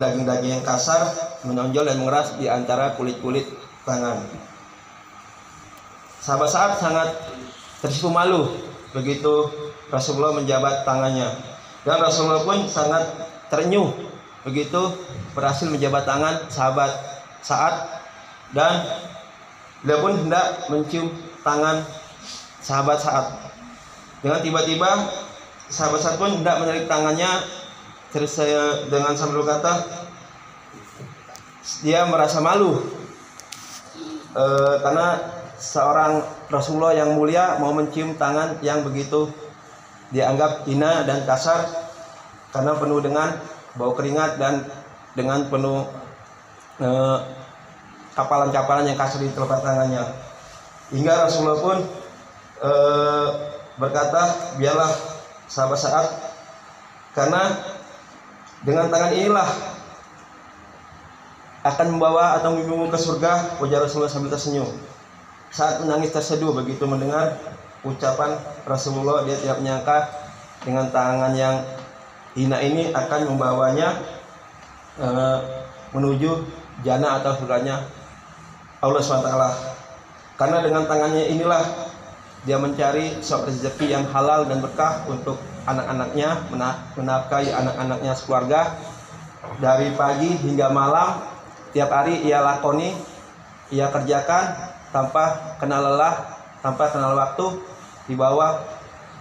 daging-daging yang kasar menonjol dan mengeras di antara kulit-kulit tangan. Sahabat Sa'ad sangat tersipu malu begitu Rasulullah menjabat tangannya, dan Rasulullah pun sangat terenyuh begitu berhasil menjabat tangan sahabat Sa'ad, dan dia pun hendak mencium tangan sahabat Sa'ad. Dengan tiba-tiba sahabat Sa'ad pun hendak menarik tangannya, terus dengan sambil berkata dia merasa malu karena seorang Rasulullah yang mulia mau mencium tangan yang begitu dianggap hina dan kasar karena penuh dengan bau keringat dan dengan penuh kapalan-kapalan yang kasar di telapak tangannya. Hingga Rasulullah pun berkata, biarlah sahabat Sa'ad, karena dengan tangan inilah akan membawa atau membimbingmu ke surga. Ujar Rasulullah sambil tersenyum. Saat menangis terseduh begitu mendengar ucapan Rasulullah. Dia tidak menyangka dengan tangan yang hina ini akan membawanya menuju jannah atau surganya Allah SWT. Karena dengan tangannya inilah dia mencari suatu rezeki yang halal dan berkah untuk anak-anaknya, menafkahi anak-anaknya sekeluarga. Dari pagi hingga malam tiap hari ia lakoni, ia kerjakan tanpa kenal lelah, tanpa kenal waktu, di bawah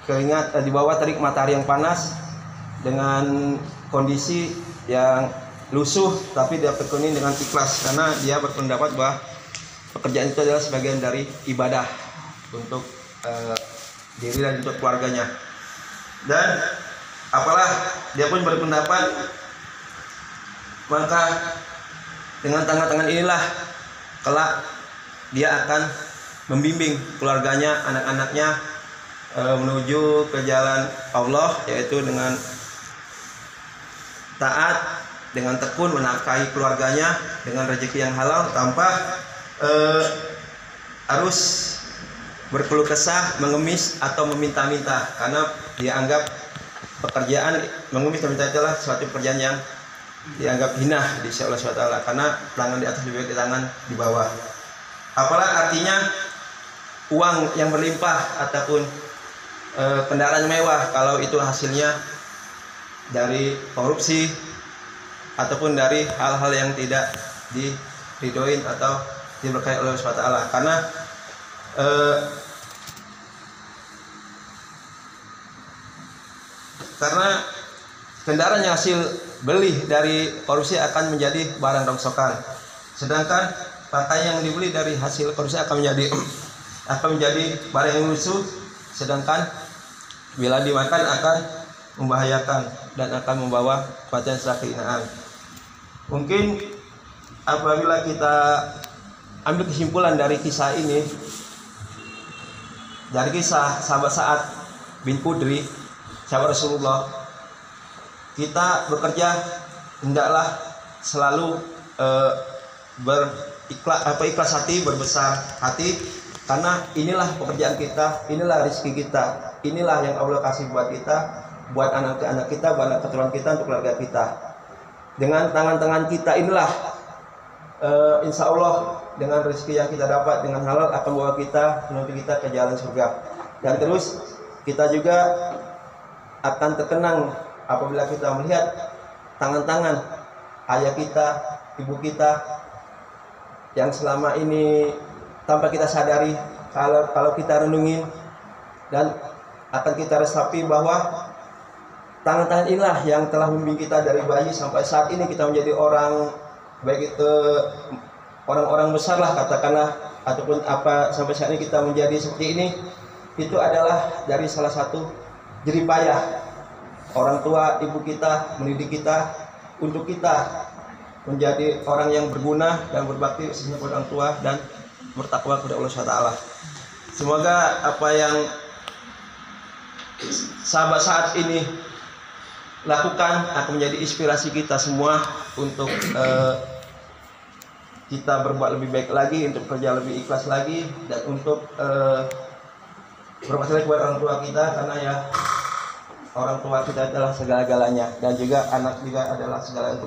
keringat, di bawah terik matahari yang panas, dengan kondisi yang lusuh, tapi dia tekuni dengan ikhlas karena dia berpendapat bahwa pekerjaan itu adalah sebagian dari ibadah untuk diri dan untuk keluarganya. Dan apalah dia pun berpendapat, maka dengan tangan-tangan inilah kelak dia akan membimbing keluarganya, anak-anaknya menuju ke jalan Allah, yaitu dengan taat, dengan tekun menafkahi keluarganya dengan rezeki yang halal tanpa harus berkeluh kesah, mengemis atau meminta-minta, karena dia anggap pekerjaan mengemis dan minta itulah suatu pekerjaan yang dianggap hina di sisi Allah SWT, karena tangan di atas lebih baik dari tangan di bawah. Apalah artinya uang yang berlimpah ataupun kendaraan mewah kalau itu hasilnya dari korupsi ataupun dari hal-hal yang tidak diridhoin atau diberkahi oleh Allah SWT. Karena kendaraan yang hasil beli dari korupsi akan menjadi barang rongsokan, sedangkan pakaian yang dibeli dari hasil korupsi akan menjadi barang yang lusuh, sedangkan bila dimakan akan membahayakan dan akan membawa kepada kehinaan. Mungkin apabila kita ambil kesimpulan dari kisah ini, dari kisah sahabat Sa'ad bin Khudri, sahabat Rasulullah, kita bekerja hendaklah selalu ikhlas hati, berbesar hati, karena inilah pekerjaan kita, inilah rezeki kita, inilah yang Allah kasih buat kita, buat anak-anak kita, buat anak keturunan kita, untuk keluarga kita. Dengan tangan-tangan kita inilah insya Allah dengan rezeki yang kita dapat dengan halal akan membawa kita, menuju kita ke jalan surga. Dan terus kita juga akan terkenang apabila kita melihat tangan-tangan ayah kita, ibu kita yang selama ini tanpa kita sadari, kalau kita renungin dan akan kita resapi bahwa tangan-tangan inilah yang telah membimbing kita dari bayi sampai saat ini kita menjadi orang, baik itu orang-orang besar lah katakanlah, ataupun apa sampai saat ini kita menjadi seperti ini, itu adalah dari salah satu jerih payah orang tua ibu kita mendidik kita untuk kita menjadi orang yang berguna dan berbakti kepada orang tua dan bertakwa kepada Allah SWT. Semoga apa yang sahabat Sa'ad ini lakukan akan menjadi inspirasi kita semua untuk kita berbuat lebih baik lagi, untuk kerja lebih ikhlas lagi, dan untuk berbakti kepada orang tua kita, karena ya orang tua kita adalah segala-galanya, dan juga anak juga adalah segala-galanya.